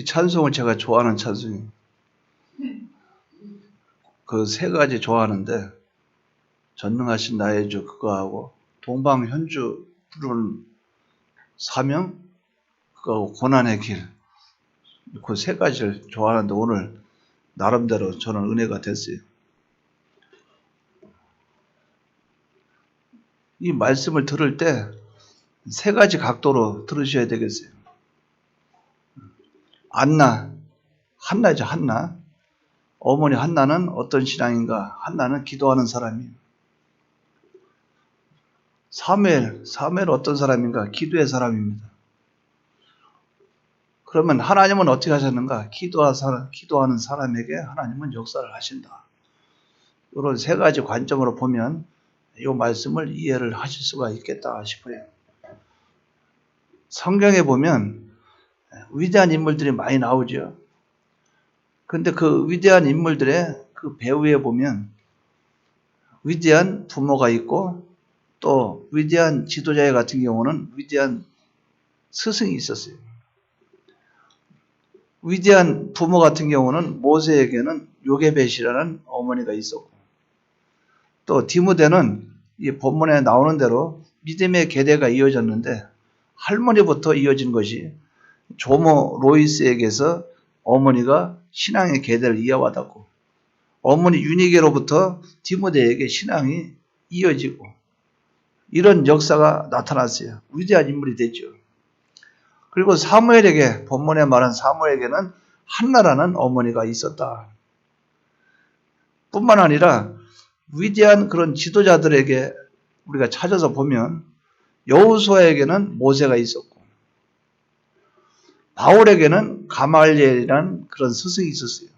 이 찬송을 제가 좋아하는 찬송이에요. 그 세 가지 좋아하는데, 전능하신 나의 주 그거하고, 동방현주 부르는 사명, 그거하고 고난의 길. 그 세 가지를 좋아하는데 오늘 나름대로 저는 은혜가 됐어요. 이 말씀을 들을 때 세 가지 각도로 들으셔야 되겠어요. 한나죠, 한나. 어머니 한나는 어떤 신앙인가? 한나는 기도하는 사람이에요. 사무엘 어떤 사람인가? 기도의 사람입니다. 그러면 하나님은 어떻게 하셨는가? 기도하는 사람에게 하나님은 역사를 하신다. 이런 세 가지 관점으로 보면 이 말씀을 이해를 하실 수가 있겠다 싶어요. 성경에 보면 위대한 인물들이 많이 나오죠. 근데 그 위대한 인물들의 그 배후에 보면 위대한 부모가 있고 또 위대한 지도자 같은 경우는 위대한 스승이 있었어요. 위대한 부모 같은 경우는 모세에게는 요게벳이라는 어머니가 있었고 또 디모데는 이 본문에 나오는 대로 믿음의 계대가 이어졌는데 할머니부터 이어진 것이 조모 로이스에게서 어머니가 신앙의 계대를 이어받았고 어머니 유니게로부터 디모데에게 신앙이 이어지고 이런 역사가 나타났어요. 위대한 인물이 됐죠. 그리고 사무엘에게 본문에 말한 사무엘에게는 한나라는 어머니가 있었다. 뿐만 아니라 위대한 그런 지도자들에게 우리가 찾아서 보면 여호수아에게는 모세가 있었고 바울에게는 가말리엘이라는 그런 스승이 있었어요.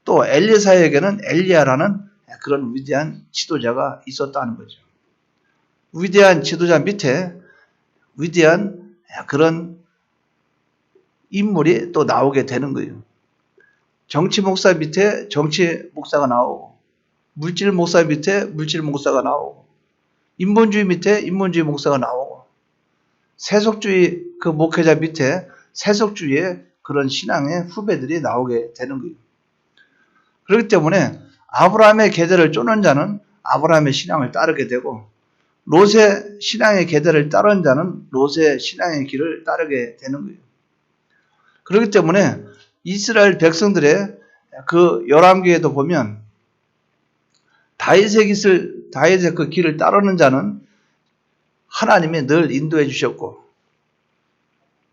또 엘리사에게는 엘리야라는 그런 위대한 지도자가 있었다는 거죠. 위대한 지도자 밑에 위대한 그런 인물이 또 나오게 되는 거예요. 정치 목사 밑에 정치 목사가 나오고 물질 목사 밑에 물질 목사가 나오고 인본주의 밑에 인본주의 목사가 나오고 세속주의 그 목회자 밑에 세속주의의 그런 신앙의 후배들이 나오게 되는 거예요. 그렇기 때문에 아브라함의 계대를 쫓는 자는 아브라함의 신앙을 따르게 되고 롯의 신앙의 계대를 따르는 자는 롯의 신앙의 길을 따르게 되는 거예요. 그렇기 때문에 이스라엘 백성들의 그 열왕기에도 보면 다윗의 그 길을 따르는 자는 하나님이 늘 인도해 주셨고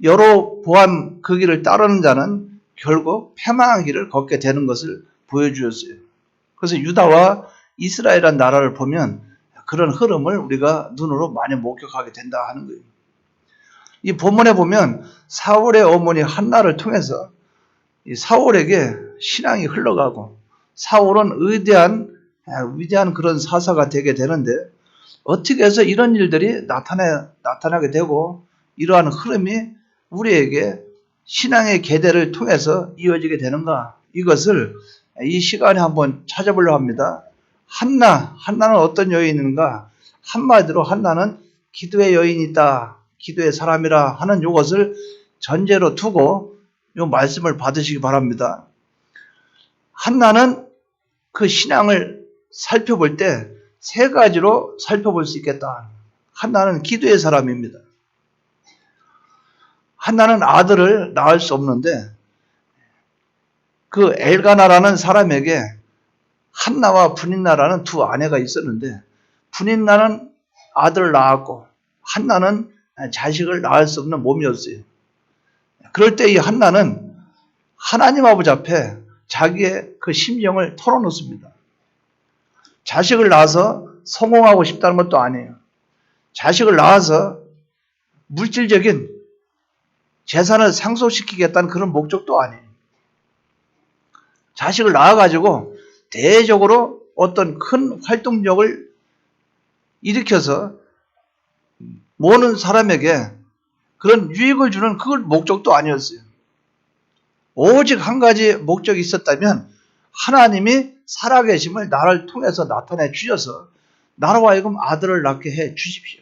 여로보암 그 길을 따르는 자는 결국 패망한 길을 걷게 되는 것을 보여주었어요. 그래서 유다와 이스라엘이라는 나라를 보면 그런 흐름을 우리가 눈으로 많이 목격하게 된다 하는 거예요. 이 본문에 보면 사울의 어머니 한나를 통해서 사울에게 신앙이 흘러가고 사울은 위대한 그런 사사가 되게 되는데 어떻게 해서 이런 일들이 나타나게 되고 이러한 흐름이 우리에게 신앙의 계대를 통해서 이어지게 되는가? 이것을 이 시간에 한번 찾아보려고 합니다. 한나는 어떤 여인인가? 한마디로 한나는 기도의 여인이다. 기도의 사람이라 하는 이것을 전제로 두고 이 말씀을 받으시기 바랍니다. 한나는 그 신앙을 살펴볼 때 세 가지로 살펴볼 수 있겠다. 한나는 기도의 사람입니다. 한나는 아들을 낳을 수 없는데 그 엘가나라는 사람에게 한나와 분인나라는 두 아내가 있었는데 분인나는 아들을 낳았고 한나는 자식을 낳을 수 없는 몸이었어요. 그럴 때 이 한나는 하나님 아버지 앞에 자기의 그 심정을 털어놓습니다. 자식을 낳아서 성공하고 싶다는 것도 아니에요. 자식을 낳아서 물질적인 재산을 상속시키겠다는 그런 목적도 아니에요. 자식을 낳아가지고 대외적으로 어떤 큰 활동력을 일으켜서 모든 사람에게 그런 유익을 주는 그걸 목적도 아니었어요. 오직 한 가지 목적이 있었다면 하나님이 살아계심을 나를 통해서 나타내 주셔서 나로 하여금 아들을 낳게 해 주십시오.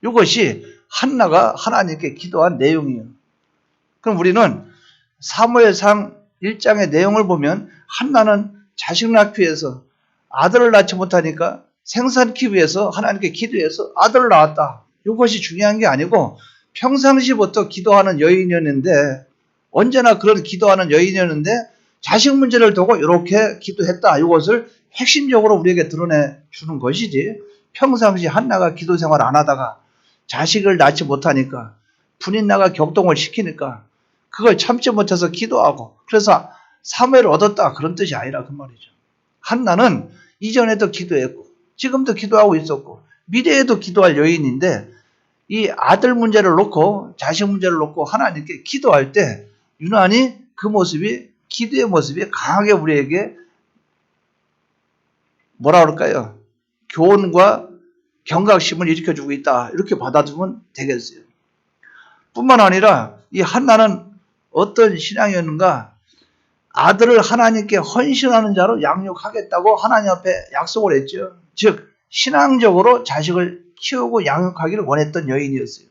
이것이 한나가 하나님께 기도한 내용이에요. 그럼 우리는 사무엘상 1장의 내용을 보면 한나는 자식 낳기 위해서 아들을 낳지 못하니까 생산기 위해서 하나님께 기도해서 아들을 낳았다. 이것이 중요한 게 아니고 평상시부터 기도하는 여인이었는데, 언제나 그런 기도하는 여인이었는데 자식 문제를 두고 이렇게 기도했다. 이것을 핵심적으로 우리에게 드러내 주는 것이지, 평상시 한나가 기도 생활 안 하다가 자식을 낳지 못하니까 분인나가 격동을 시키니까 그걸 참지 못해서 기도하고 그래서 사무엘을 얻었다, 그런 뜻이 아니라 그 말이죠. 한나는 이전에도 기도했고 지금도 기도하고 있었고 미래에도 기도할 여인인데, 이 아들 문제를 놓고 자식 문제를 놓고 하나님께 기도할 때 유난히 그 모습이, 기도의 모습이 강하게 우리에게 뭐라 그럴까요? 교훈과 경각심을 일으켜주고 있다, 이렇게 받아주면 되겠어요. 뿐만 아니라 이 한나는 어떤 신앙이었는가? 아들을 하나님께 헌신하는 자로 양육하겠다고 하나님 앞에 약속을 했죠. 즉 신앙적으로 자식을 키우고 양육하기를 원했던 여인이었어요.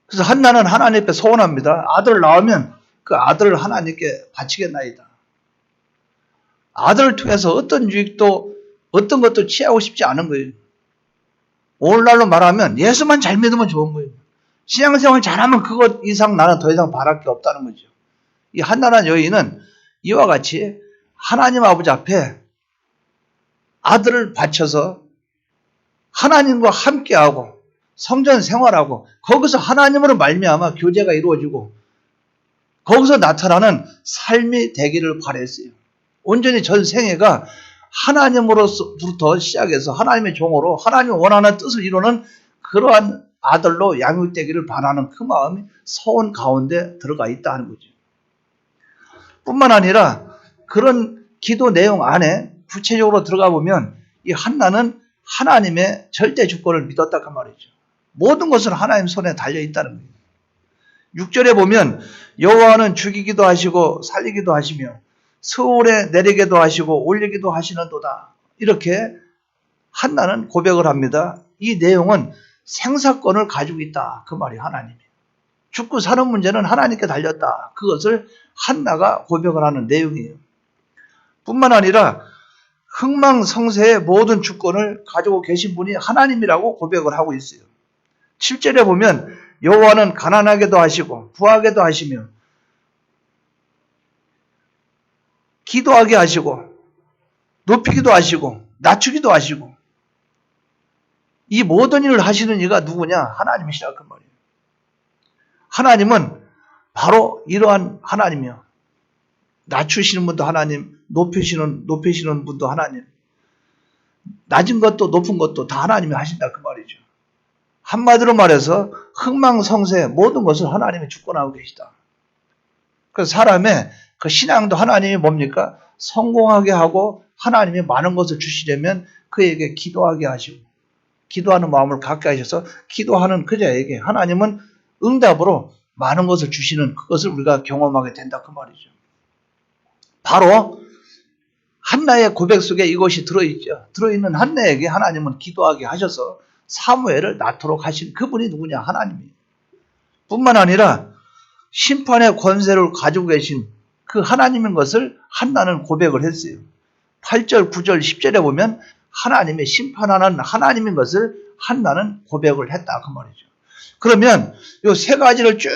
그래서 한나는 하나님 앞에 소원합니다. 아들을 낳으면 그 아들을 하나님께 바치겠나이다. 아들을 통해서 어떤 유익도 어떤 것도 취하고 싶지 않은 거예요. 오늘날로 말하면 예수만 잘 믿으면 좋은 거예요. 신앙생활 잘하면 그것 이상 나는 더 이상 바랄 게 없다는 거죠. 이 한나라는 여인은 이와 같이 하나님 아버지 앞에 아들을 바쳐서 하나님과 함께하고 성전 생활하고 거기서 하나님으로 말미암아 교제가 이루어지고 거기서 나타나는 삶이 되기를 바랬어요. 온전히 전 생애가 하나님으로부터 시작해서 하나님의 종으로 하나님이 원하는 뜻을 이루는 그러한 아들로 양육되기를 바라는 그 마음이 소원 가운데 들어가 있다는 거죠. 뿐만 아니라 그런 기도 내용 안에 구체적으로 들어가 보면 이 한나는 하나님의 절대 주권을 믿었다 그 말이죠. 모든 것은 하나님 손에 달려 있다는 거예요. 6절에 보면 여호와는 죽이기도 하시고 살리기도 하시며 서울에 내리기도 하시고 올리기도 하시는도다. 이렇게 한나는 고백을 합니다. 이 내용은 생사권을 가지고 있다 그 말이 하나님이. 죽고 사는 문제는 하나님께 달렸다. 그것을 한나가 고백을 하는 내용이에요. 뿐만 아니라 흥망성쇠의 모든 주권을 가지고 계신 분이 하나님이라고 고백을 하고 있어요. 7절에 보면 여호와는 가난하게도 하시고 부하게도 하시며 기도하게 하시고 높이기도 하시고 낮추기도 하시고 이 모든 일을 하시는 이가 누구냐? 하나님이시라 그 말이에요. 하나님은 바로 이러한 하나님이요. 낮추시는 분도 하나님, 높이시는 분도 하나님, 낮은 것도 높은 것도 다 하나님이 하신다 그 말이죠. 한마디로 말해서 흥망성쇠 모든 것을 하나님이 주권하고 계시다. 그래서 사람의 그 신앙도 하나님이 뭡니까? 성공하게 하고 하나님이 많은 것을 주시려면 그에게 기도하게 하시고 기도하는 마음을 갖게 하셔서 기도하는 그자에게 하나님은 응답으로 많은 것을 주시는 그것을 우리가 경험하게 된다 그 말이죠. 바로 한나의 고백 속에 이것이 들어있죠. 들어있는 한나에게 하나님은 기도하게 하셔서 사무엘을 낳도록 하신 그분이 누구냐? 하나님이에요. 뿐만 아니라 심판의 권세를 가지고 계신 그 하나님인 것을 한나는 고백을 했어요. 8절, 9절, 10절에 보면 하나님의 심판하는 하나님인 것을 한나는 고백을 했다 그 말이죠. 그러면 이 세 가지를 쭉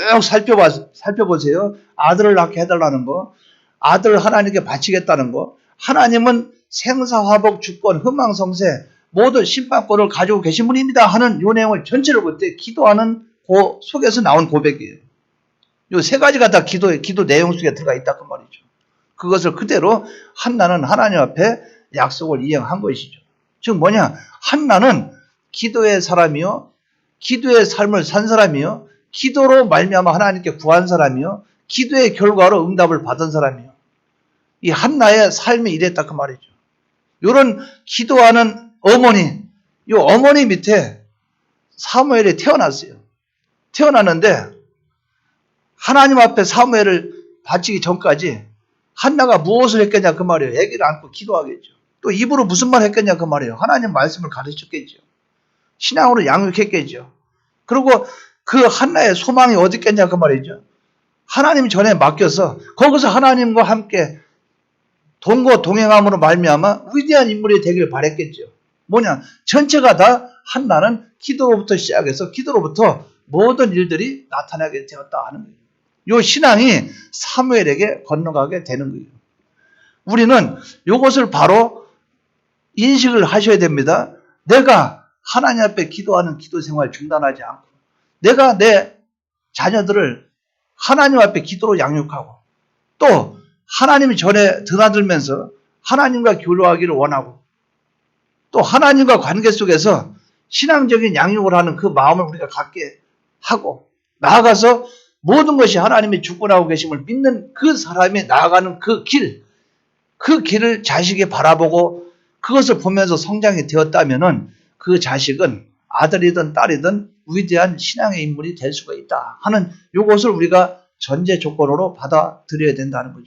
살펴보세요. 아들을 낳게 해달라는 거, 아들을 하나님께 바치겠다는 거, 하나님은 생사화복 주권 흥망성쇠 모든 심판권을 가지고 계신 분입니다 하는 이 내용을 전체를 볼 때 기도하는 그 속에서 나온 고백이에요. 이 세 가지가 다 기도 내용 속에 들어가 있다 그 말이죠. 그것을 그대로 한나는 하나님 앞에 약속을 이행한 것이죠. 즉 뭐냐? 한나는 기도의 사람이요, 기도의 삶을 산 사람이요, 기도로 말미암아 하나님께 구한 사람이요, 기도의 결과로 응답을 받은 사람이요. 이 한나의 삶이 이랬다 그 말이죠. 이런 기도하는 어머니, 이 어머니 밑에 사무엘이 태어났어요. 태어났는데 하나님 앞에 사무엘을 바치기 전까지 한나가 무엇을 했겠냐 그 말이에요. 아기를 안고 기도하겠죠. 또 입으로 무슨 말 했겠냐 그 말이에요. 하나님 말씀을 가르쳤겠죠. 신앙으로 양육했겠죠. 그리고 그 한나의 소망이 어디 있겠냐 그 말이죠. 하나님 전에 맡겨서 거기서 하나님과 함께 동거 동행함으로 말미암아 위대한 인물이 되길 바랬겠죠. 뭐냐? 전체가 다 한나는 기도로부터 시작해서 기도로부터 모든 일들이 나타나게 되었다 하는 거예요. 이 신앙이 사무엘에게 건너가게 되는 거예요. 우리는 이것을 바로 인식을 하셔야 됩니다. 내가 하나님 앞에 기도하는 기도 생활 중단하지 않고 내가 내 자녀들을 하나님 앞에 기도로 양육하고 또 하나님이 전에 드나들면서 하나님과 교류하기를 원하고 또 하나님과 관계 속에서 신앙적인 양육을 하는 그 마음을 우리가 갖게 하고 나아가서 모든 것이 하나님이 주권하고 계심을 믿는 그 사람이 나아가는 그 길을 자식이 바라보고 그것을 보면서 성장이 되었다면은 그 자식은 아들이든 딸이든 위대한 신앙의 인물이 될 수가 있다 하는 이것을 우리가 전제 조건으로 받아들여야 된다는 거죠.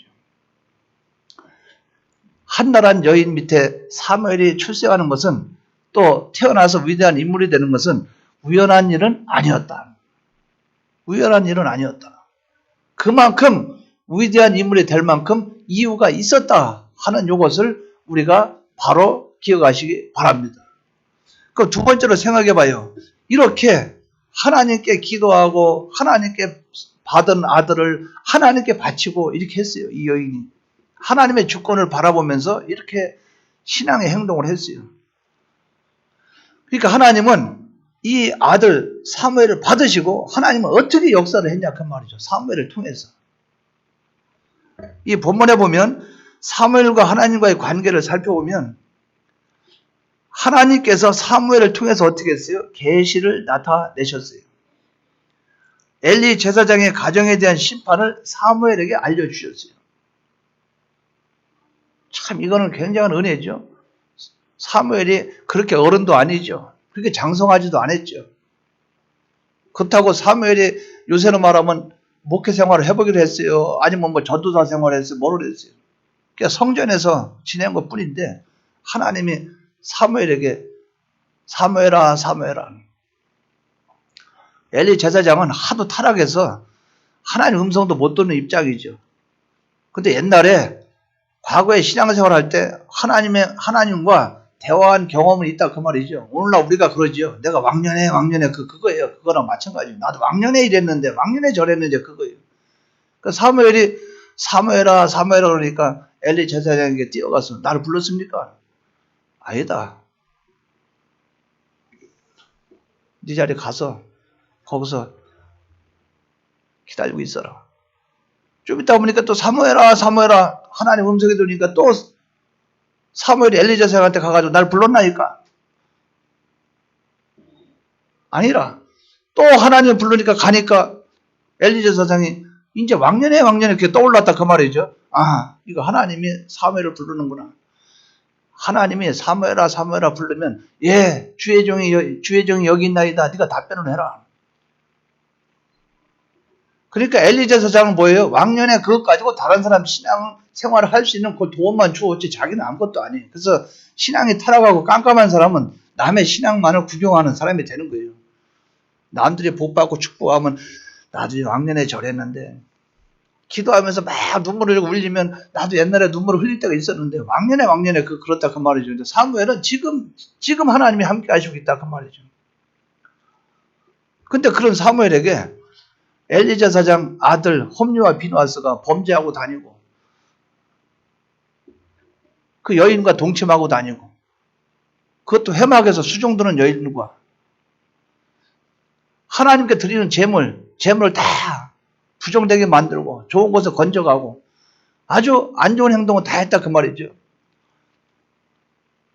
한나란 여인 밑에 사무엘이 출생하는 것은 또 태어나서 위대한 인물이 되는 것은 우연한 일은 아니었다. 우연한 일은 아니었다. 그만큼 위대한 인물이 될 만큼 이유가 있었다 하는 이것을 우리가 바로 기억하시기 바랍니다. 그 두 번째로 생각해 봐요. 이렇게 하나님께 기도하고 하나님께 받은 아들을 하나님께 바치고 이렇게 했어요. 이 여인이. 하나님의 주권을 바라보면서 이렇게 신앙의 행동을 했어요. 그러니까 하나님은 이 아들 사무엘을 받으시고 하나님은 어떻게 역사를 했냐 그 말이죠. 사무엘을 통해서. 이 본문에 보면 사무엘과 하나님과의 관계를 살펴보면 하나님께서 사무엘을 통해서 어떻게 했어요? 계시를 나타내셨어요. 엘리 제사장의 가정에 대한 심판을 사무엘에게 알려주셨어요. 참 이거는 굉장한 은혜죠. 사무엘이 그렇게 어른도 아니죠. 그렇게 장성하지도 않았죠. 그렇다고 사무엘이 요새로 말하면 목회 생활을 해보기로 했어요. 아니면 뭐 전도사 생활을 했어요. 뭐를 했어요. 그냥 성전에서 지낸 것 뿐인데 하나님이 사무엘에게 사무엘아 사무엘아. 엘리 제사장은 하도 타락해서 하나님 음성도 못 듣는 입장이죠. 근데 옛날에 과거에 신앙생활 할 때 하나님과 대화한 경험은 있다 그 말이죠. 오늘날 우리가 그러죠. 내가 왕년에 그거예요. 그거랑 마찬가지예요. 나도 왕년에 이랬는데 왕년에 저랬는데 그거예요. 그 사무엘이 사무엘아 사무엘아 그러니까 엘리 제사장에게 뛰어가서 나를 불렀습니까? 아니다. 네 자리에 가서 거기서 기다리고 있어라. 좀 있다 보니까 또 사무엘아 사무엘아 하나님 음성이 들리니까 또 사무엘이 엘리 제사장한테 가가지고 날 불렀나니까? 아니라 또 하나님 부르니까 가니까 엘리 제사장이 이제 왕년에 이렇게 떠올랐다 그 말이죠. 아 이거 하나님이 사무엘을 부르는구나. 하나님이 사무엘아 사무엘아 부르면 예 주의 종이 여기 있나이다. 네가 답변을 해라. 그러니까 엘리 제사장은 뭐예요? 왕년에 그것 가지고 다른 사람 신앙 생활을 할 수 있는 그 도움만 주었지 자기는 아무것도 아니에요. 그래서 신앙이 타락하고 깜깜한 사람은 남의 신앙만을 구경하는 사람이 되는 거예요. 남들이 복받고 축복하면 나도 왕년에 저랬는데 기도하면서 막 눈물을 흘리면 나도 옛날에 눈물을 흘릴 때가 있었는데 왕년에 그렇다 그 말이죠. 근데 사무엘은 지금 하나님이 함께 하시고 있다 그 말이죠. 근데 그런 사무엘에게 엘리 제사장 아들 홈리와 비누아스가 범죄하고 다니고 그 여인과 동침하고 다니고 그것도 회막에서 수종드는 여인과 하나님께 드리는 재물을 다 부정되게 만들고 좋은 곳에 건져가고 아주 안 좋은 행동을 다 했다 그 말이죠.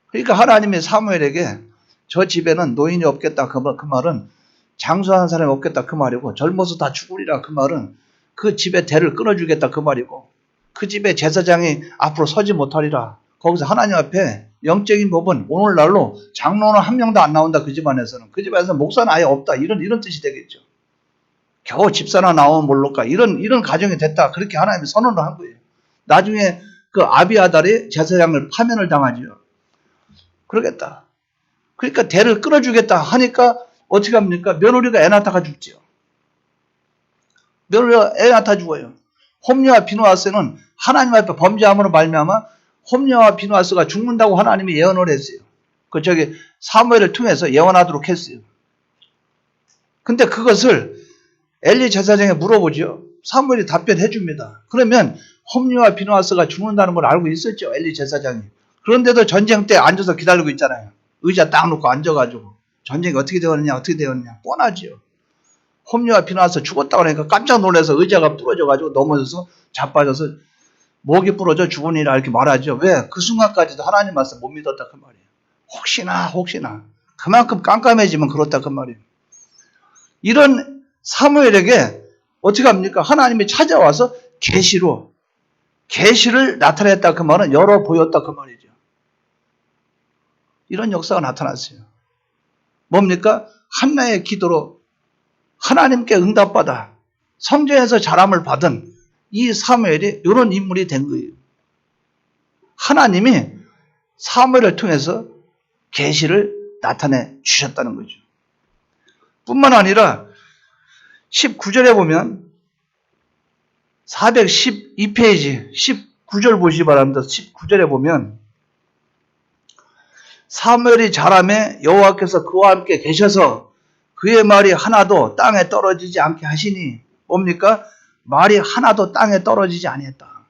그러니까 하나님이 사무엘에게 저 집에는 노인이 없겠다 그 말은 장수하는 사람이 없겠다 그 말이고 젊어서 다 죽으리라 그 말은 그 집의 대를 끊어주겠다 그 말이고 그 집의 제사장이 앞으로 서지 못하리라. 거기서 하나님 앞에 영적인 법은 오늘날로 장로는 한 명도 안 나온다 그 집안에서는. 그 집안에서 목사는 아예 없다 이런 뜻이 되겠죠. 겨우 집사나 나오면 모를까 이런 가정이 됐다 그렇게 하나님이 선언을 한 거예요. 나중에 그 아비아달이 제사장을 파면을 당하지요. 그러겠다. 그러니까 대를 끊어주겠다 하니까 어떻게 합니까? 며느리가 애 낳다가 죽지요. 며느리가 애 낳다 죽어요. 홈리와 비누아스는 하나님 앞에 범죄함으로 말미암아 홈리와 비누아스가 죽는다고 하나님이 예언을 했어요. 사무엘을 통해서 예언하도록 했어요. 근데 그것을 엘리 제사장에 물어보죠. 사무엘이 답변해 줍니다. 그러면 홈리와 비누아스가 죽는다는 걸 알고 있었죠. 엘리 제사장이. 그런데도 전쟁 때 앉아서 기다리고 있잖아요. 의자 딱 놓고 앉아가지고. 전쟁이 어떻게 되었느냐. 뻔하죠. 홈리와 비누아스 죽었다고 하니까 깜짝 놀라서 의자가 부러져가지고 넘어져서 자빠져서 목이 부러져 죽으니라 이렇게 말하죠. 왜? 그 순간까지도 하나님 말씀 못 믿었다 그 말이에요. 혹시나 그만큼 깜깜해지면 그렇다 그 말이에요. 이런 사무엘에게 어떻게 합니까? 하나님이 찾아와서 계시를 나타냈다 그 말은 열어 보였다 그 말이죠. 이런 역사가 나타났어요. 뭡니까? 한나의 기도로 하나님께 응답받아 성전에서 자람을 받은 이 사무엘이 이런 인물이 된 거예요. 하나님이 사무엘을 통해서 계시를 나타내 주셨다는 거죠. 뿐만 아니라 19절에 보면 412페이지 19절 보시기 바랍니다. 19절에 보면 사무엘이 자라매 여호와께서 그와 함께 계셔서 그의 말이 하나도 땅에 떨어지지 않게 하시니 뭡니까? 말이 하나도 땅에 떨어지지 아니했다.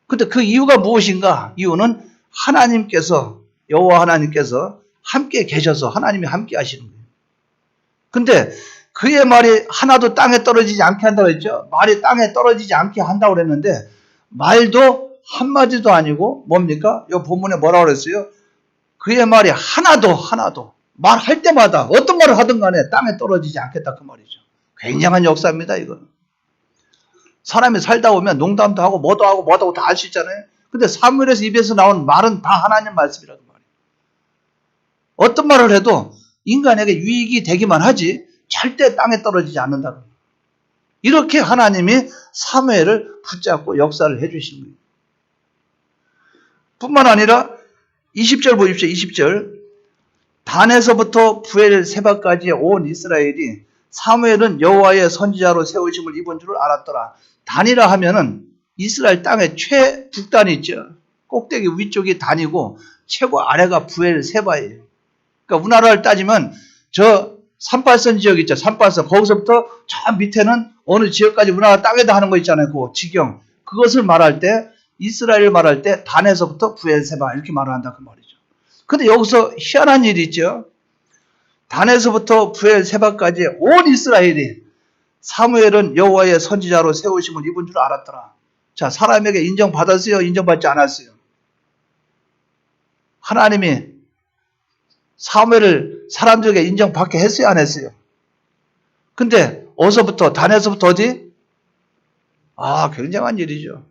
근데 그 이유가 무엇인가? 이유는 하나님께서 여호와 하나님께서 함께 계셔서 하나님이 함께 하시는 거예요. 근데 그의 말이 하나도 땅에 떨어지지 않게 한다고 했죠. 말이 땅에 떨어지지 않게 한다고 그랬는데 말도 한마디도 아니고 뭡니까? 이 본문에 뭐라고 그랬어요? 그의 말이 하나도 말할 때마다 어떤 말을 하든 간에 땅에 떨어지지 않겠다 그 말이죠. 굉장한 역사입니다 이건. 사람이 살다 보면 농담도 하고 뭐도 다 할 수 있잖아요. 근데 사무엘에서 입에서 나온 말은 다 하나님 말씀이라고 말이에요. 어떤 말을 해도 인간에게 유익이 되기만 하지 절대 땅에 떨어지지 않는다. 이렇게 하나님이 사무엘을 붙잡고 역사를 해주신 거예요. 뿐만 아니라 20절 보십시오. 20절. 단에서부터 부엘세바까지의 온 이스라엘이 사무엘은 여호와의 선지자로 세우심을 입은 줄을 알았더라. 단이라 하면은 이스라엘 땅의 최북단이 있죠. 꼭대기 위쪽이 단이고 최고 아래가 부엘세바예요. 그러니까 우리나라를 따지면 저 38선 지역 있죠. 38선. 거기서부터 저 밑에는 어느 지역까지 우리나라 땅에다 하는 거 있잖아요. 그 지경. 그것을 말할 때 이스라엘을 말할 때 단에서부터 부엘세바 이렇게 말을 한다 그 말이죠. 근데 여기서 희한한 일이 있죠. 단에서부터 부엘세바까지 온 이스라엘이 사무엘은 여호와의 선지자로 세우심을 입은 줄 알았더라. 자, 사람에게 인정받았어요? 인정받지 않았어요? 하나님이 사무엘을 사람들에게 인정받게 했어요? 안 했어요? 근데 어디서부터? 단에서부터 어디? 굉장한 일이죠.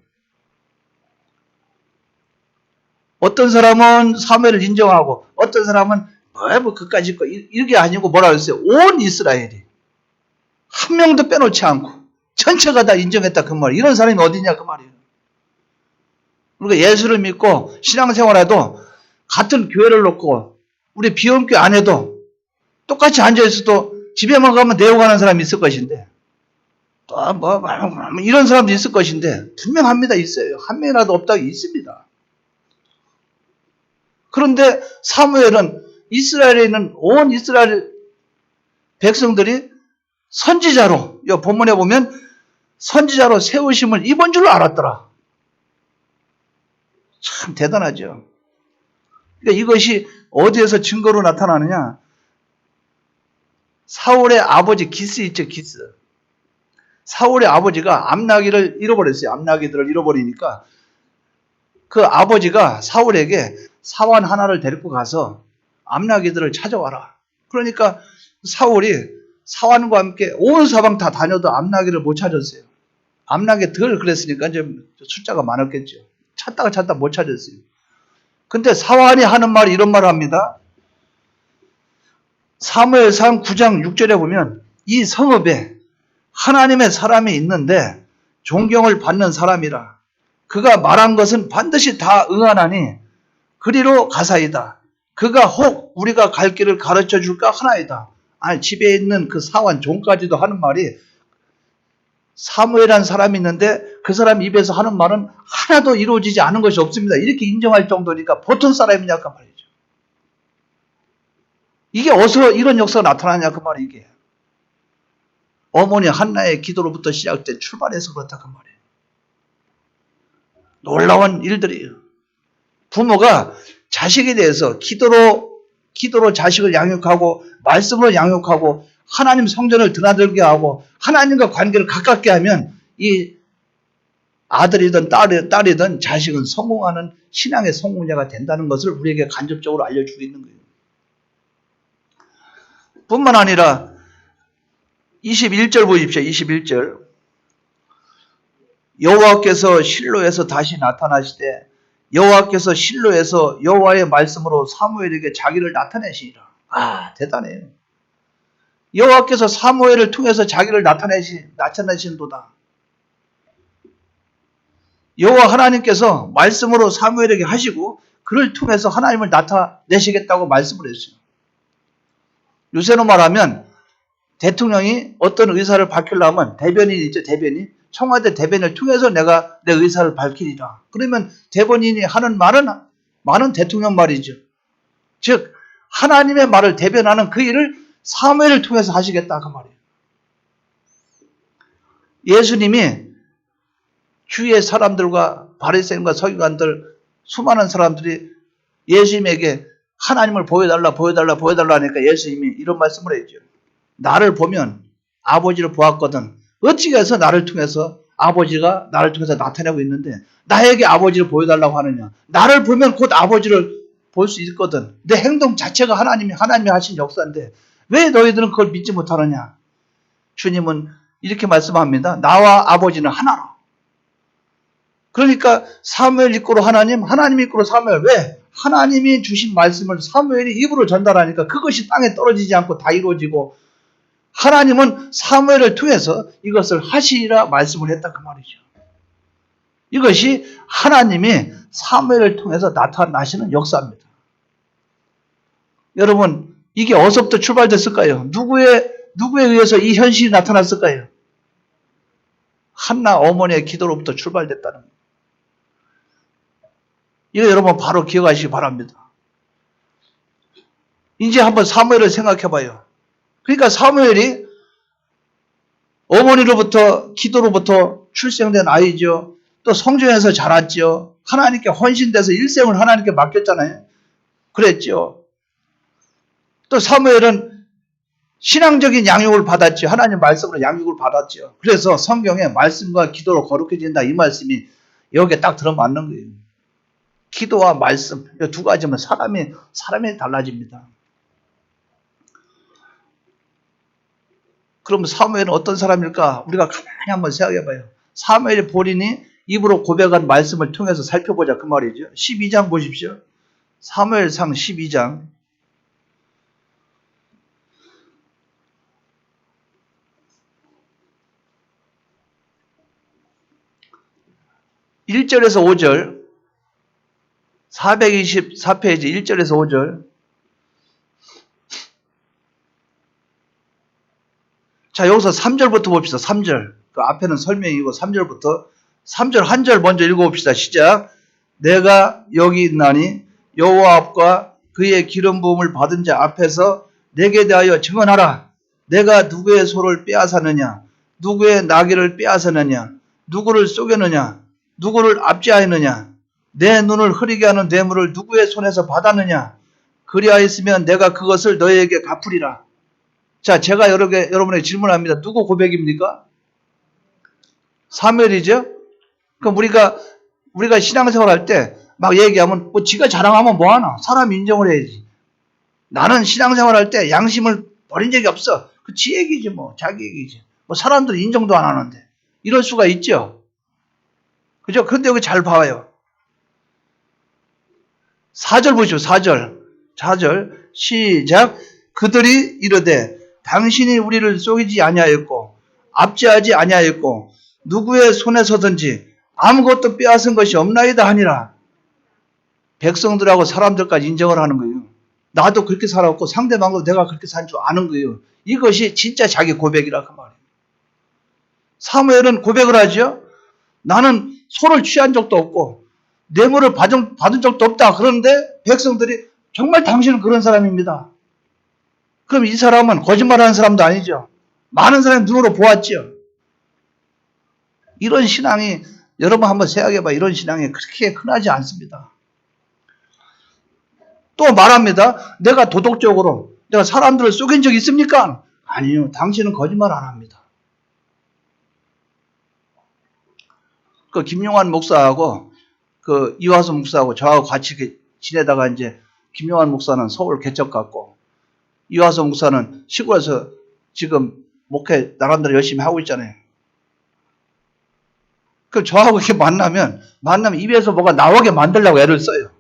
어떤 사람은 사무엘을 인정하고 어떤 사람은 그까짓 거 이게 아니고 뭐라 그랬어요? 온 이스라엘이 한 명도 빼놓지 않고 전체가 다 인정했다 그 말이에요. 이런 사람이 어디냐 그 말이에요. 우리가 예수를 믿고 신앙생활해도 같은 교회를 놓고 우리 비영교회 안에도 똑같이 앉아있어도 집에만 가면 내어가는 사람이 있을 것인데 또 이런 사람도 있을 것인데 분명합니다. 있어요. 한 명이라도 없다고 있습니다. 그런데 사무엘은 이스라엘에 있는 온 이스라엘 백성들이 선지자로, 이 본문에 보면 선지자로 세우심을 입은 줄 알았더라. 참 대단하죠. 그러니까 이것이 어디에서 증거로 나타나느냐? 사울의 아버지 기스 있죠, 기스. 사울의 아버지가 암나기를 잃어버렸어요. 암나기들을 잃어버리니까 그 아버지가 사울에게 사환 하나를 데리고 가서 암나기들을 찾아와라. 그러니까 사울이 사환과 함께 온 사방 다 다녀도 암나기를 못 찾았어요. 암나기들 그랬으니까 이제 숫자가 많았겠죠. 찾다가 못 찾았어요. 근데 사환이 하는 말이 이런 말을 합니다. 사무엘상 9장 6절에 보면 이 성읍에 하나님의 사람이 있는데 존경을 받는 사람이라. 그가 말한 것은 반드시 다 응하나니 그리로 가사이다. 그가 혹 우리가 갈 길을 가르쳐 줄까 하나이다. 아니 집에 있는 그 사환 종까지도 하는 말이 사무엘이라는 사람이 있는데 그 사람 입에서 하는 말은 하나도 이루어지지 않은 것이 없습니다. 이렇게 인정할 정도니까 보통 사람이냐 그 말이죠. 이게 어디서 이런 역사가 나타나냐 그 말이 이게. 어머니 한나의 기도로부터 시작된 출발해서 그렇다 그 말이에요. 놀라운 일들이에요. 부모가 자식에 대해서 기도로 자식을 양육하고 말씀으로 양육하고 하나님 성전을 드나들게 하고 하나님과 관계를 가깝게 하면 이 아들이든 딸이든 자식은 성공하는 신앙의 성공자가 된다는 것을 우리에게 간접적으로 알려주고 있는 거예요. 뿐만 아니라 21절 보십시오. 21절. 여호와께서 실로에서 다시 나타나시되 여호와께서 실로에서 여호와의 말씀으로 사무엘에게 자기를 나타내시니라. 아, 대단해요. 여호와께서 사무엘을 통해서 자기를 나타내신도다. 여호와 하나님께서 말씀으로 사무엘에게 하시고 그를 통해서 하나님을 나타내시겠다고 말씀을 했어요. 요새로 말하면 대통령이 어떤 의사를 밝히려면 대변인이 있죠. 대변인. 청와대 대변인을 통해서 내가 내 의사를 밝히리라. 그러면 대변인이 하는 말은 대통령 말이죠. 즉 하나님의 말을 대변하는 그 일을 사무엘을 통해서 하시겠다 그 말이에요. 예수님이 주위의 사람들과 바리새인과 서기관들 수많은 사람들이 예수님에게 하나님을 보여달라 하니까 예수님이 이런 말씀을 했죠. 나를 보면 아버지를 보았거든. 어찌게 해서 나를 통해서 아버지가 나를 통해서 나타내고 있는데 나에게 아버지를 보여달라고 하느냐. 나를 보면 곧 아버지를 볼 수 있거든. 내 행동 자체가 하나님이 하신 역사인데 왜 너희들은 그걸 믿지 못하느냐. 주님은 이렇게 말씀합니다. 나와 아버지는 하나라. 그러니까 사무엘 이끌어 하나님 이끌어 사무엘. 왜? 하나님이 주신 말씀을 사무엘이 입으로 전달하니까 그것이 땅에 떨어지지 않고 다 이루어지고 하나님은 사무엘을 통해서 이것을 하시리라 말씀을 했다 그 말이죠. 이것이 하나님이 사무엘을 통해서 나타나시는 역사입니다. 여러분 이게 어디서부터 출발됐을까요? 누구에 의해서 이 현실이 나타났을까요? 한나 어머니의 기도로부터 출발됐다는 거예요. 이거 여러분 바로 기억하시기 바랍니다. 이제 한번 사무엘을 생각해 봐요. 그러니까 사무엘이 어머니로부터 기도로부터 출생된 아이죠. 또 성전에서 자랐죠. 하나님께 헌신돼서 일생을 하나님께 맡겼잖아요. 그랬죠. 또 사무엘은 신앙적인 양육을 받았죠. 하나님 말씀으로 양육을 받았죠. 그래서 성경에 말씀과 기도로 거룩해진다 이 말씀이 여기에 딱 들어맞는 거예요. 기도와 말씀 이 두 가지면 사람이 달라집니다. 그럼 사무엘은 어떤 사람일까? 우리가 가만히 한번 생각해 봐요. 사무엘 본인이 입으로 고백한 말씀을 통해서 살펴보자 그 말이죠. 12장 보십시오. 사무엘상 12장 1절에서 5절 424페이지 1절에서 5절 자 여기서 3절부터 봅시다. 3절 그 앞에는 설명이고 3절 한 절 먼저 읽어봅시다. 시작. 내가 여기 있나니 여호와 앞과 그의 기름 부음을 받은 자 앞에서 내게 대하여 증언하라. 내가 누구의 소를 빼앗았느냐 누구의 나귀를 빼앗았느냐 누구를 쏘겠느냐 누구를 압제하였느냐 내 눈을 흐리게 하는 뇌물을 누구의 손에서 받았느냐 그리하였으면 내가 그것을 너희에게 갚으리라. 자 제가 여러분에게 질문합니다. 누구 고백입니까? 사무엘이죠. 그럼 우리가 신앙생활 할 때 막 얘기하면 뭐 지가 자랑하면 뭐하나 사람 인정을 해야지. 나는 신앙생활 할 때 양심을 버린 적이 없어. 그 지 얘기지 뭐 자기 얘기지. 뭐 사람들 인정도 안 하는데 이럴 수가 있죠. 그죠? 근데 여기 잘 봐요. 4절 보시죠. 4절 시작. 그들이 이르되 당신이 우리를 속이지 아니하였고 압제하지 아니하였고 누구의 손에서든지 아무것도 빼앗은 것이 없나이다 하니라. 백성들하고 사람들까지 인정을 하는 거예요. 나도 그렇게 살았고 상대방도 내가 그렇게 산 줄 아는 거예요. 이것이 진짜 자기 고백이라 그 말이에요. 사무엘은 고백을 하죠. 나는 소를 취한 적도 없고 뇌물을 받은 적도 없다. 그런데 백성들이 정말 당신은 그런 사람입니다. 그럼 이 사람은 거짓말하는 사람도 아니죠. 많은 사람이 눈으로 보았죠. 이런 신앙이 여러분 한번 생각해봐. 이런 신앙이 그렇게 흔하지 않습니다. 또 말합니다. 내가 도덕적으로 내가 사람들을 속인 적 있습니까? 아니요. 당신은 거짓말 안 합니다. 그 김용환 목사하고 그 이화수 목사하고 저하고 같이 지내다가 이제 김용환 목사는 서울 개척 갔고 이화수 목사는 시골에서 지금 목회 나름대로 열심히 하고 있잖아요. 그럼 저하고 이렇게 만나면 입에서 뭐가 나오게 만들려고 애를 써요.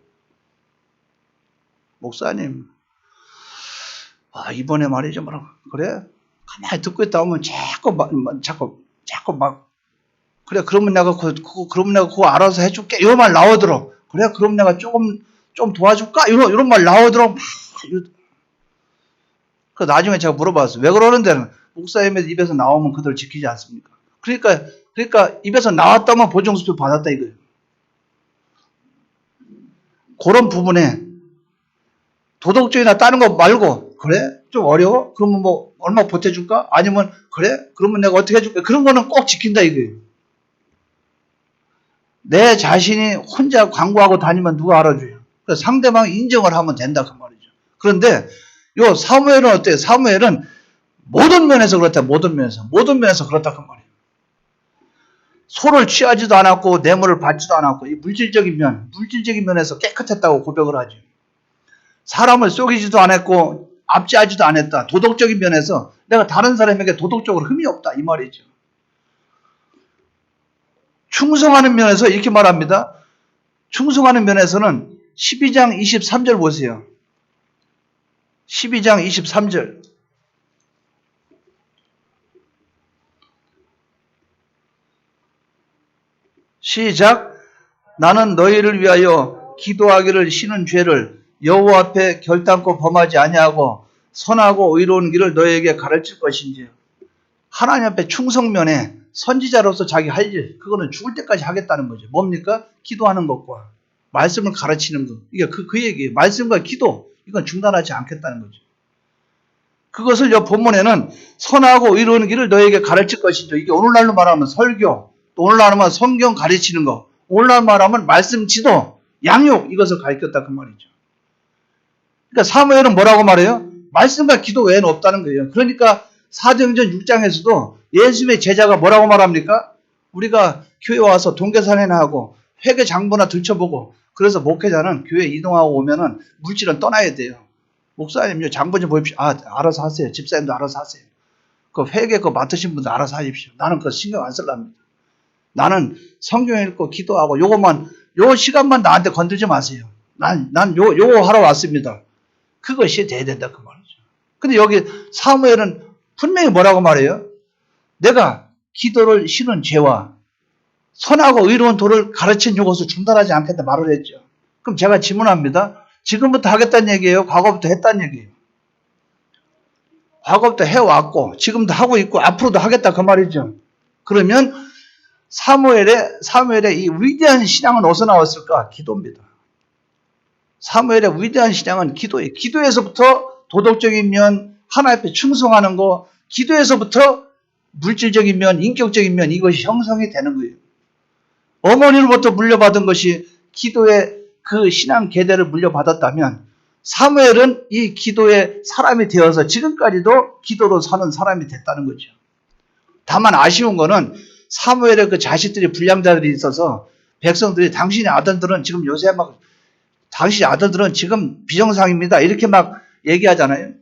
목사님, 이번에 말이죠. 그래? 가만히 듣고 있다 보면 자꾸 막, 그래, 그러면 내가 그거 알아서 해줄게. 이런 말 나오더라. 그래, 그럼 내가 좀 도와줄까? 이런 말 나오더라. 그 나중에 제가 물어봤어요. 왜 그러는데 목사님의 입에서 나오면 그들 지키지 않습니까? 그러니까 입에서 나왔다면 보증수표 받았다 이거예요. 그런 부분에 도덕적이나 다른 거 말고 그래? 좀 어려워? 그러면 뭐 얼마 보태줄까? 아니면 그래? 그러면 내가 어떻게 해줄까? 그런 거는 꼭 지킨다 이거예요. 내 자신이 혼자 광고하고 다니면 누가 알아줘요? 그러니까 상대방이 인정을 하면 된다 그 말이죠. 그런데 요 사무엘은 어때요? 사무엘은 모든 면에서 그렇다. 모든 면에서 그렇다 그 말이에요. 소를 취하지도 않았고 뇌물을 받지도 않았고 이 물질적인 면에서 깨끗했다고 고백을 하죠. 사람을 속이지도 않았고 압제하지도 않았다. 도덕적인 면에서 내가 다른 사람에게 도덕적으로 흠이 없다 이 말이죠. 충성하는 면에서 이렇게 말합니다. 충성하는 면에서는 12장 23절 보세요. 12장 23절. 시작. 나는 너희를 위하여 기도하기를 쉬는 죄를 여호와 앞에 결단코 범하지 아니하고 선하고 의로운 길을 너희에게 가르칠 것인지. 하나님 앞에 충성면에 선지자로서 자기 할 일, 그거는 죽을 때까지 하겠다는 거죠. 뭡니까? 기도하는 것과 말씀을 가르치는 것. 이게 그 얘기예요. 말씀과 기도, 이건 중단하지 않겠다는 거죠. 그것을 이 본문에는 선하고 의로운 길을 너희에게 가르칠 것이죠. 이게 오늘날로 말하면 설교, 또 오늘날로 말하면 성경 가르치는 거, 오늘날로 말하면 말씀 지도, 양육, 이것을 가르쳤다 그 말이죠. 그러니까 사무엘은 뭐라고 말해요? 말씀과 기도 외에는 없다는 거예요. 그러니까 사도행전 6장에서도 예수님의 제자가 뭐라고 말합니까? 우리가 교회 와서 동계산회나 하고 회계 장부나 들춰보고 그래서 목회자는 교회 이동하고 오면은 물질은 떠나야 돼요. 목사님, 장부 좀 보십시오. 알아서 하세요. 집사님도 알아서 하세요. 그 회계 그거 맡으신 분도 알아서 하십시오. 나는 그거 신경 안 쓸랍니다. 나는 성경 읽고 기도하고 요 시간만 나한테 건들지 마세요. 난 요거 하러 왔습니다. 그것이 돼야 된다 그 말이죠. 근데 여기 사무엘은 분명히 뭐라고 말해요? 내가 기도를 쉬는 죄와 선하고 의로운 도를 가르친 요것을 중단하지 않겠다 말을 했죠. 그럼 제가 질문합니다. 지금부터 하겠다는 얘기예요? 과거부터 했다는 얘기예요? 과거부터 해왔고 지금도 하고 있고 앞으로도 하겠다 그 말이죠. 그러면 사무엘의 이 위대한 신앙은 어디서 나왔을까? 기도입니다. 사무엘의 위대한 신앙은 기도예요. 기도에서부터 도덕적인 면, 하나님 앞에 충성하는 거, 기도에서부터 물질적인 면, 인격적인 면, 이것이 형성이 되는 거예요. 어머니로부터 물려받은 것이 기도의 그 신앙 계대를 물려받았다면 사무엘은 이 기도의 사람이 되어서 지금까지도 기도로 사는 사람이 됐다는 거죠. 다만 아쉬운 거는 사무엘의 그 자식들이 불량자들이 있어서 백성들이 당신의 아들들은 지금 요새 막 당신의 아들들은 지금 비정상입니다. 이렇게 막 얘기하잖아요.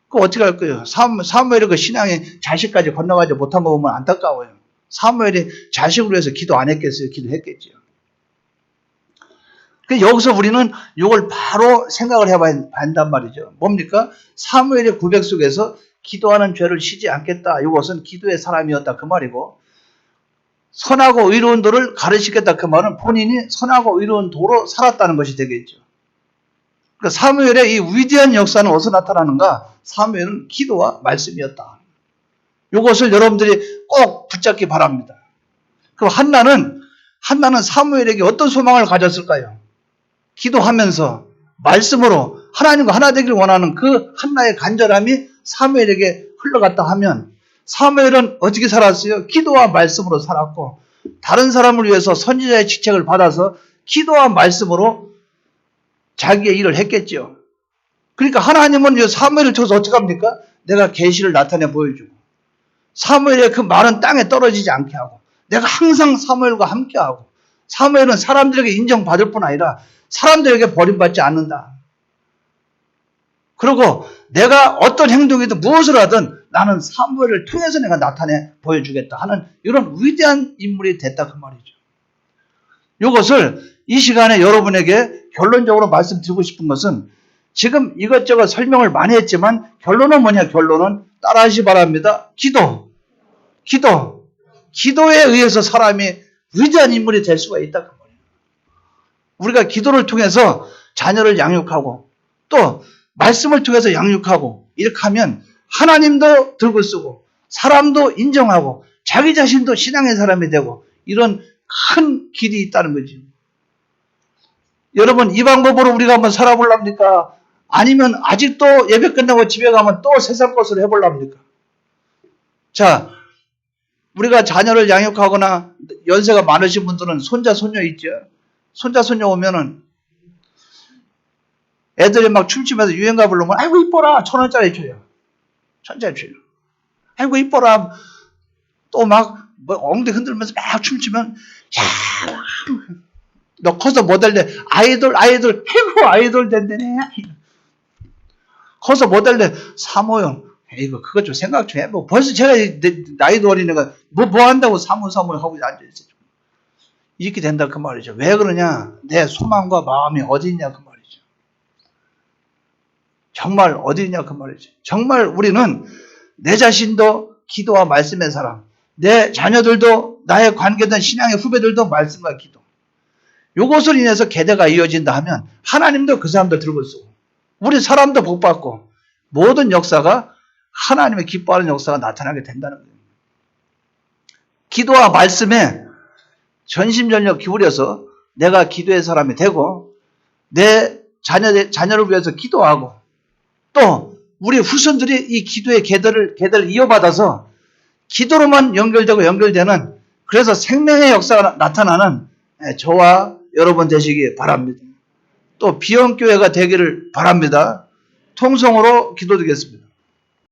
그거 어떻게 할 거예요? 사무엘의 그 신앙이 자식까지 건너가지 못한 거 보면 안타까워요. 사무엘이 자식으로 해서 기도 안 했겠어요? 기도했겠죠. 여기서 우리는 이걸 바로 생각을 해봐야 한단 말이죠. 뭡니까? 사무엘의 고백 속에서 기도하는 죄를 쉬지 않겠다. 이것은 기도의 사람이었다. 그 말이고 선하고 의로운 도를 가르치겠다. 그 말은 본인이 선하고 의로운 도로 살았다는 것이 되겠죠. 그러니까 사무엘의 이 위대한 역사는 어디서 나타나는가? 사무엘은 기도와 말씀이었다. 이것을 여러분들이 꼭 붙잡기 바랍니다. 그럼 한나는 사무엘에게 어떤 소망을 가졌을까요? 기도하면서 말씀으로 하나님과 하나 되기를 원하는 그 한나의 간절함이 사무엘에게 흘러갔다 하면 사무엘은 어떻게 살았어요? 기도와 말씀으로 살았고 다른 사람을 위해서 선지자의 직책을 받아서 기도와 말씀으로 자기의 일을 했겠죠. 그러니까 하나님은 사무엘을 통해서 어떻게 합니까? 내가 계시를 나타내 보여주고 사무엘의 그 말은 땅에 떨어지지 않게 하고 내가 항상 사무엘과 함께하고 사무엘은 사람들에게 인정받을 뿐 아니라 사람들에게 버림받지 않는다. 그리고 내가 어떤 행동이든 무엇을 하든 나는 사무엘을 통해서 내가 나타내 보여주겠다 하는 이런 위대한 인물이 됐다 그 말이죠. 이것을 이 시간에 여러분에게 결론적으로 말씀드리고 싶은 것은 지금 이것저것 설명을 많이 했지만 결론은 뭐냐? 결론은 따라하시 바랍니다. 기도에 의해서 사람이 위대한 인물이 될 수가 있다 그 말이에요. 우리가 기도를 통해서 자녀를 양육하고 또 말씀을 통해서 양육하고 이렇게 하면 하나님도 들고 쓰고 사람도 인정하고 자기 자신도 신앙의 사람이 되고 이런 큰 길이 있다는 거지. 여러분 이 방법으로 우리가 한번 살아보랍니까? 아니면 아직도 예배 끝나고 집에 가면 또 세상 것을 해보랍니까? 자, 우리가 자녀를 양육하거나 연세가 많으신 분들은 손자 손녀 있죠. 손자 손녀 오면은 애들이 막 춤추면서 유행가 부르면 아이고 이뻐라 1,000원짜리 줘요. 1,000원짜리 줘요. 아이고 이뻐라 또 막 뭐 엉덩이 흔들면서 막 춤추면 야, 너 커서 뭐 될래? 아이돌 아이고 아이돌 된다네. 커서 뭐 될래? 사모형. 이거 그거 좀 생각 좀 해보고 벌써 제가 나이도 어린애가 뭐 한다고 사모 하고 앉아있어. 이렇게 된다 그 말이죠. 왜 그러냐? 내 소망과 마음이 어디 있냐 그 말이죠. 정말 어디 있냐 그 말이죠. 정말 우리는 내 자신도 기도와 말씀의 사람, 내 자녀들도 나의 관계된 신앙의 후배들도 말씀과 기도. 요것을 인해서 계대가 이어진다 하면 하나님도 그 사람들 들고 쓰고 우리 사람도 복받고 모든 역사가 하나님의 기뻐하는 역사가 나타나게 된다는 거예요. 기도와 말씀에 전심전력 기울여서 내가 기도의 사람이 되고 내 자녀를 위해서 기도하고 또 우리 후손들이 이 기도의 계대를 이어받아서 기도로만 연결되는 그래서 생명의 역사가 나타나는 저와 여러분 되시기 바랍니다. 또 비영교회가 되기를 바랍니다. 통성으로 기도드리겠습니다.